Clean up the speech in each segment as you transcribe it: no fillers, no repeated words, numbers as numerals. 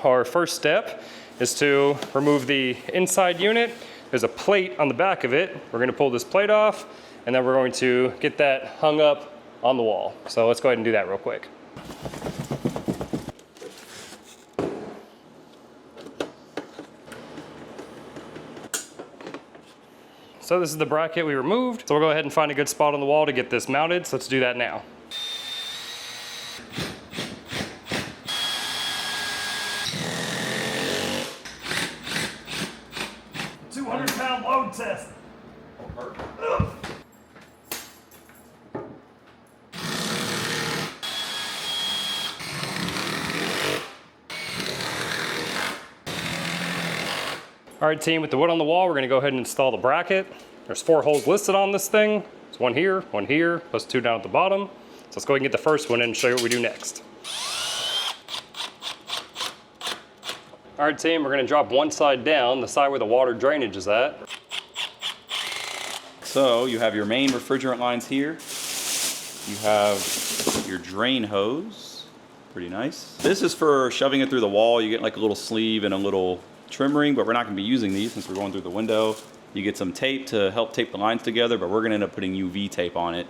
our first step is to remove the inside unit. There's a plate on the back of it. We're gonna pull this plate off, and then we're going to get that hung up on the wall. So let's go ahead and do that real quick. So this is the bracket we removed. So we'll go ahead and find a good spot on the wall to get this mounted. So let's do that now. £200 load test. All right, team, with the wood on the wall, we're gonna go ahead and install the bracket. There's 4 holes listed on this thing. There's one here, plus 2 down at the bottom. So let's go ahead and get the first one in and show you what we do next. All right, team, we're gonna drop one side down, the side where the water drainage is at. So you have your main refrigerant lines here. You have your drain hose, pretty nice. This is for shoving it through the wall. You get like a little sleeve and a little trim ring, but we're not gonna be using these since we're going through the window. You get some tape to help tape the lines together, but we're gonna end up putting UV tape on it.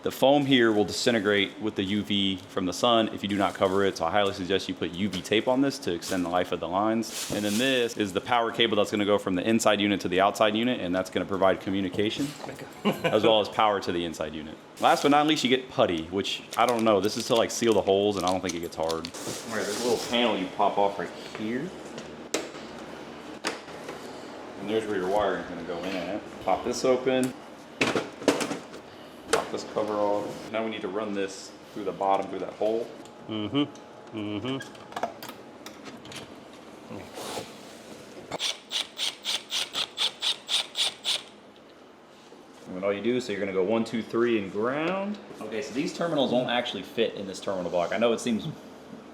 The foam here will disintegrate with the UV from the sun if you do not cover it, so I highly suggest you put UV tape on this to extend the life of the lines. And then this is the power cable that's gonna go from the inside unit to the outside unit, and that's gonna provide communication as well as power to the inside unit. Last but not least, you get putty, which I don't know, this is to like seal the holes, and I don't think it gets hard. All right, there's a little panel you pop off right here. And there's where your wiring is going to go in at. Pop this open. Pop this cover off. Now we need to run this through the bottom, through that hole. And all you do, so you're going to go 1, 2, 3 and ground. Okay, so these terminals won't actually fit in this terminal block. I know it seems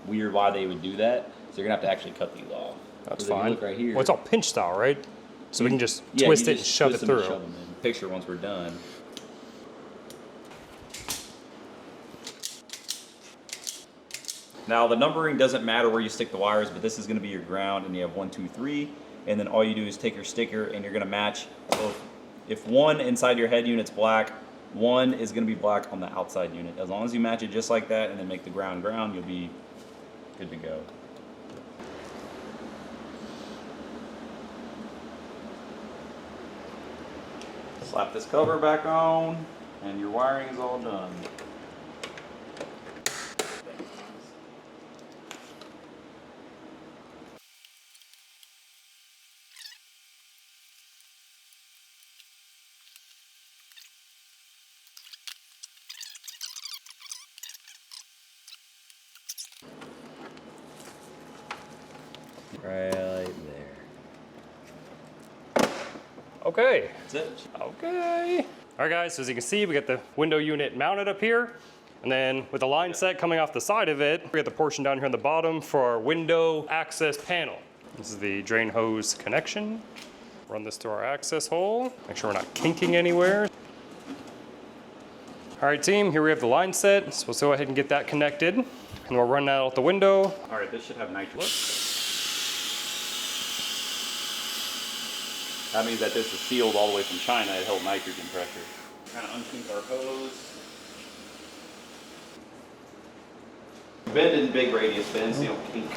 weird why they would do that, so you're going to have to actually cut these off. That's fine. Look right here. Well, it's all pinch style, right? So we can just twist it and shove it through. Shove them in. Picture once we're done. Now the numbering doesn't matter where you stick the wires, but this is going to be your ground, and you have 1, 2, 3, and then all you do is take your sticker and you're going to match both. If one inside your head unit's black, one is going to be black on the outside unit. As long as you match it just like that and then make the ground, you'll be good to go. Slap this cover back on, and your wiring is all done. Right there. Okay. That's it. Okay. All right, guys, so as you can see, we got the window unit mounted up here. And then with the line set coming off the side of it, we got the portion down here on the bottom for our window access panel. This is the drain hose connection. Run this through our access hole. Make sure we're not kinking anywhere. All right, team, here we have the line set. So we'll go ahead and get that connected. And we'll run that out the window. All right, this should have nitrogen. That means that this is sealed all the way from China. It held nitrogen pressure. Kind of unkink our hose. Bend in big radius bends, so you don't kink.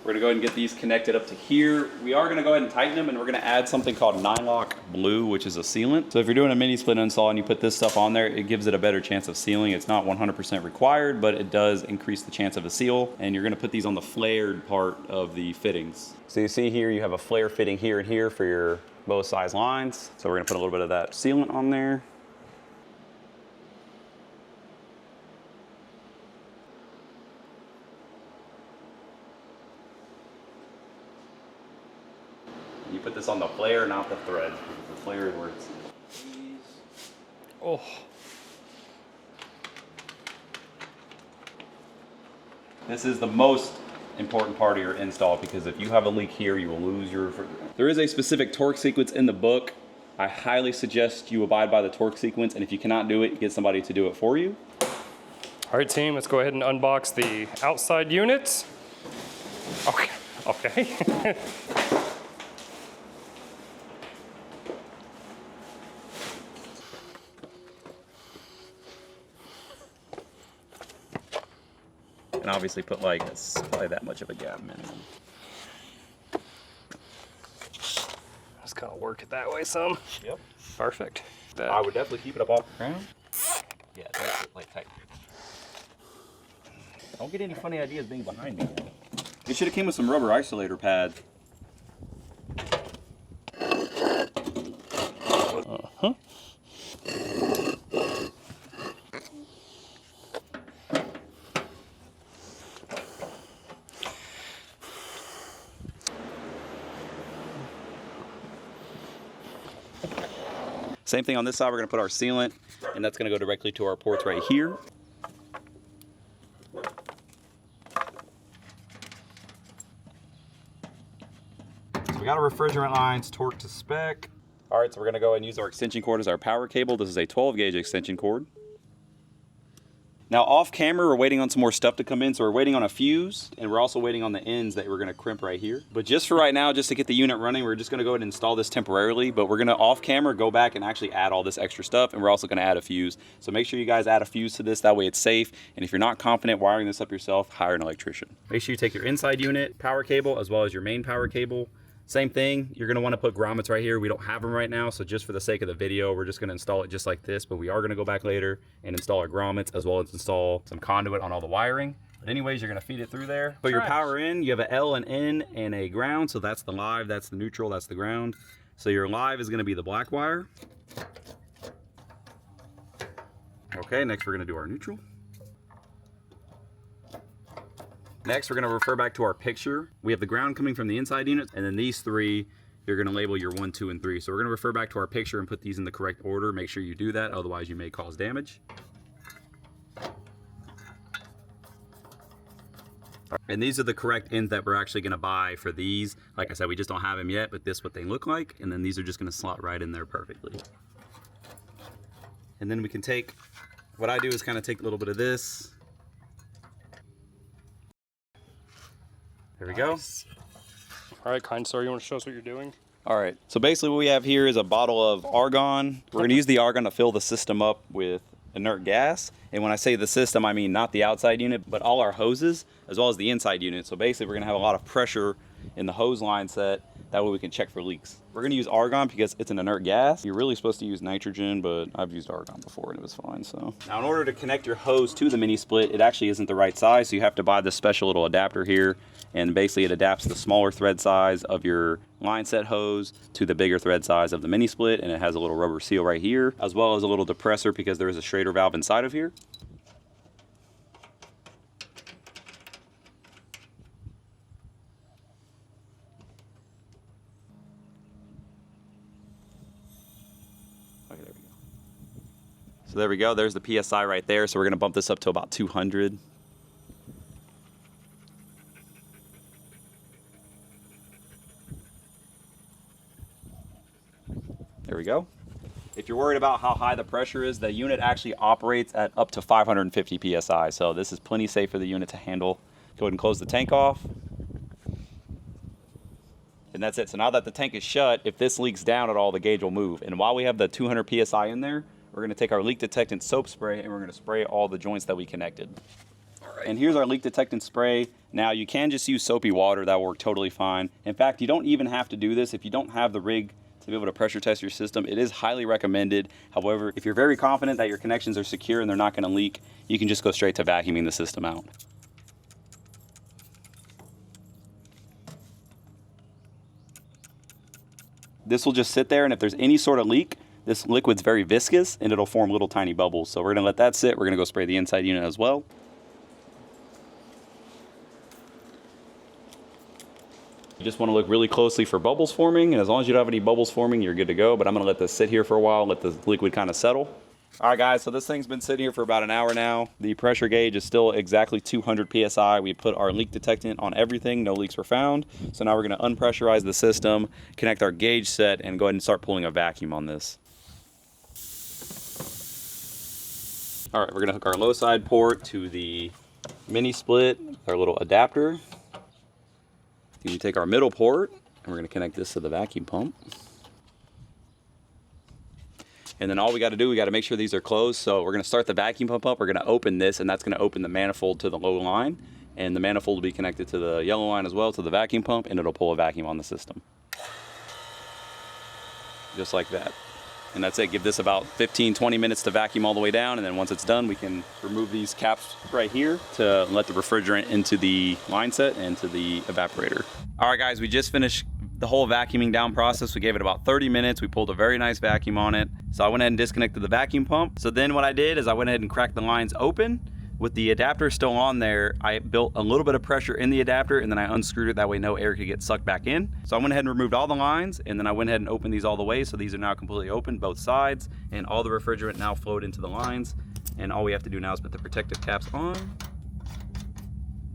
We're gonna go ahead and get these connected up to here. We are gonna go ahead and tighten them, and we're gonna add something called Nylock Blue, which is a sealant. So if you're doing a mini split install and you put this stuff on there, it gives it a better chance of sealing. It's not 100% required, but it does increase the chance of a seal. And you're gonna put these on the flared part of the fittings. So you see here, you have a flare fitting here and here for your both size lines. So we're gonna put a little bit of that sealant on there. You put this on the flare, not the thread. The flare is where it's. Oh. This is the most important part of your install, because if you have a leak here, you will lose your refrigerant. There is a specific torque sequence in the book I highly suggest you abide by the torque sequence, and if you cannot do it, get somebody to do it for you. All right, team, let's go ahead and unbox the outside units. Okay, okay. And obviously put like probably that much of a gap minimum. Just kind of work it that way some. Yep. Perfect. I would definitely keep it up off the ground. Yeah, that's it, like tight. Don't get any funny ideas being behind me. It should have came with some rubber isolator pad. Uh-huh. Same thing on this side, we're gonna put our sealant, and that's gonna go directly to our ports right here. So we got our refrigerant lines torqued to spec. All right, so we're gonna go and use our extension cord as our power cable. This is a 12 gauge extension cord. Now off camera, we're waiting on some more stuff to come in. So we're waiting on a fuse, and we're also waiting on the ends that we're gonna crimp right here. But just for right now, just to get the unit running, we're just gonna go ahead and install this temporarily, but we're gonna off camera go back and actually add all this extra stuff, and we're also gonna add a fuse. So make sure you guys add a fuse to this, that way it's safe. And if you're not confident wiring this up yourself, hire an electrician. Make sure you take your inside unit power cable as well as your main power cable. Same thing, you're gonna wanna put grommets right here. We don't have them right now, so just for the sake of the video, we're just gonna install it just like this, but we are gonna go back later and install our grommets as well as install some conduit on all the wiring. But anyways, you're gonna feed it through there. Put your power in, you have an L, an N, and a ground, so that's the live, that's the neutral, that's the ground. So your live is gonna be the black wire. Okay, next we're gonna do our neutral. Next, we're gonna refer back to our picture. We have the ground coming from the inside unit, and then these three, you're gonna label your 1, 2, and 3. So we're gonna refer back to our picture and put these in the correct order. Make sure you do that, otherwise you may cause damage. And these are the correct ends that we're actually gonna buy for these. Like I said, we just don't have them yet, but this is what they look like. And then these are just gonna slot right in there perfectly. And then we can take, what I do is kind of take a little bit of this. There we go. All right, kind sir, you want to show us what you're doing? All right, so basically what we have here is a bottle of argon. We're gonna use the argon to fill the system up with inert gas. And when I say the system, I mean not the outside unit, but all our hoses, as well as the inside unit. So basically we're gonna have a lot of pressure in the hose line set. That way we can check for leaks. We're gonna use argon because it's an inert gas. You're really supposed to use nitrogen, but I've used argon before and it was fine, so. Now in order to connect your hose to the mini split, it actually isn't the right size, so you have to buy this special little adapter here. And basically it adapts the smaller thread size of your line set hose to the bigger thread size of the mini split, and it has a little rubber seal right here, as well as a little depressor because there is a Schrader valve inside of here. Okay, there we go. So there we go, there's the PSI right there, so we're gonna bump this up to about 200. There we go. If you're worried about how high the pressure is, the unit actually operates at up to 550 PSI. So this is plenty safe for the unit to handle. Go ahead and close the tank off. And that's it. So now that the tank is shut, if this leaks down at all, the gauge will move. And while we have the 200 PSI in there, we're gonna take our leak detectant soap spray and we're gonna spray all the joints that we connected. All right. And here's our leak detectant spray. Now you can just use soapy water, that will work totally fine. In fact, you don't even have to do this if you don't have the rig to be able to pressure test your system. It is highly recommended. However, if you're very confident that your connections are secure and they're not gonna leak, you can just go straight to vacuuming the system out. This will just sit there, and if there's any sort of leak, this liquid's very viscous and it'll form little tiny bubbles. So we're gonna let that sit. We're gonna go spray the inside unit as well. You just want to look really closely for bubbles forming, and as long as you don't have any bubbles forming, you're good to go. But I'm going to let this sit here for a while, let the liquid kind of settle. All right, guys, so this thing's been sitting here for about an hour now. The pressure gauge is still exactly 200 PSI. We put our leak detectant on everything. No leaks were found. So now we're going to unpressurize the system, connect our gauge set, and go ahead and start pulling a vacuum on this. All right, we're going to hook our low side port to the mini split, our little adapter. Then we take our middle port, and we're going to connect this to the vacuum pump. And then all we got to do, we got to make sure these are closed. So we're going to start the vacuum pump up. We're going to open this, and that's going to open the manifold to the low line. And the manifold will be connected to the yellow line as well, to the vacuum pump, and it'll pull a vacuum on the system. Just like that. And that's it. Give this about 15-20 minutes to vacuum all the way down, and then once it's done, we can remove these caps right here to let the refrigerant into the line set and to the evaporator. All right, guys, we just finished the whole vacuuming down process. We gave it about 30 minutes. We pulled a very nice vacuum on it. So I went ahead and disconnected the vacuum pump. So then what I did is I went ahead and cracked the lines open. With the adapter still on there, I built a little bit of pressure in the adapter, and then I unscrewed it. That way no air could get sucked back in. So I went ahead and removed all the lines, and then I went ahead and opened these all the way. So these are now completely open, both sides, and all the refrigerant now flowed into the lines. And all we have to do now is put the protective caps on.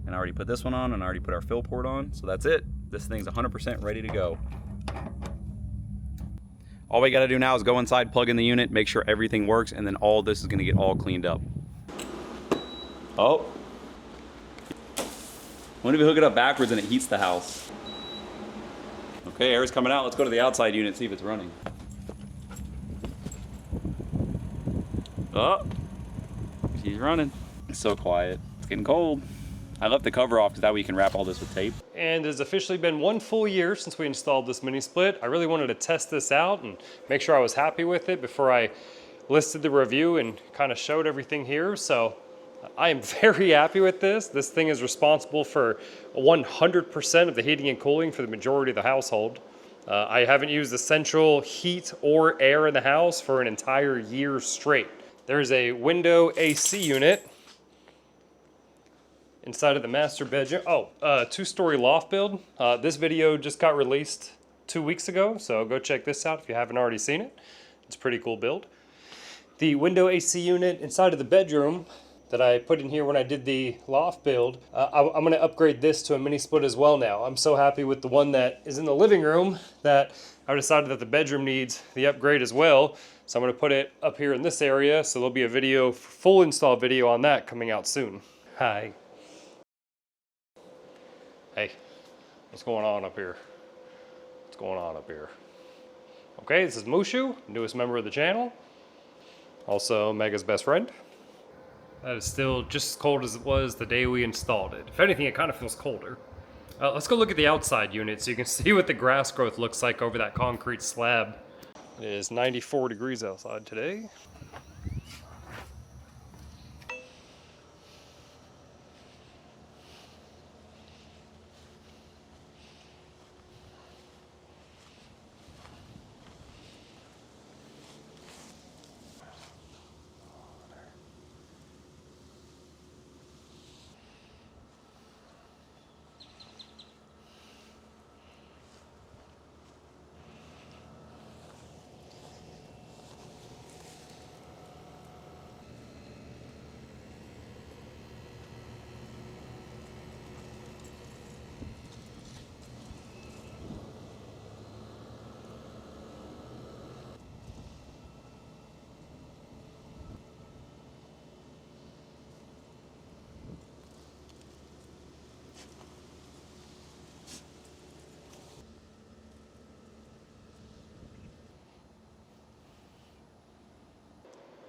And I already put this one on, and I already put our fill port on. So that's it. This thing's 100% ready to go. All we gotta do now is go inside, plug in the unit, make sure everything works, and then all this is gonna get all cleaned up. Oh. What if we hook it up backwards and it heats the house? Okay, air's coming out. Let's go to the outside unit, see if it's running. Oh, she's running. It's so quiet. It's getting cold. I left the cover off because that way you can wrap all this with tape. And it's officially been 1 full year since we installed this mini split. I really wanted to test this out and make sure I was happy with it before I listed the review and kind of showed everything here. So I am very happy with this. This thing is responsible for 100% of the heating and cooling for the majority of the household. I haven't used the central heat or air in the house for an entire year straight. There's a window AC unit inside of the master bedroom. Oh, 2-story loft build. This video just got released 2 weeks ago, so go check this out if you haven't already seen it. It's a pretty cool build. The window AC unit inside of the bedroom that I put in here when I did the loft build, I'm gonna upgrade this to a mini split as well now. I'm so happy with the one that is in the living room that I decided that the bedroom needs the upgrade as well. So I'm gonna put it up here in this area, so there'll be a video, full install video on that coming out soon. Hi. Hey, what's going on up here? What's going on up here? Okay, this is Mushu, newest member of the channel. Also Mega's best friend. That is still just as cold as it was the day we installed it. If anything, it kind of feels colder. Let's go look at the outside unit so you can see what the grass growth looks like over that concrete slab. It is 94 degrees outside today.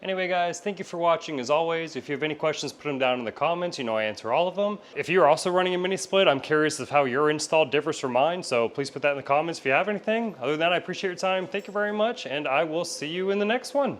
Anyway guys, thank you for watching as always. If you have any questions, put them down in the comments. You know I answer all of them. If you're also running a mini split, I'm curious of how your install differs from mine, so please put that in the comments if you have anything. Other than that, I appreciate your time. Thank you very much, and I will see you in the next one.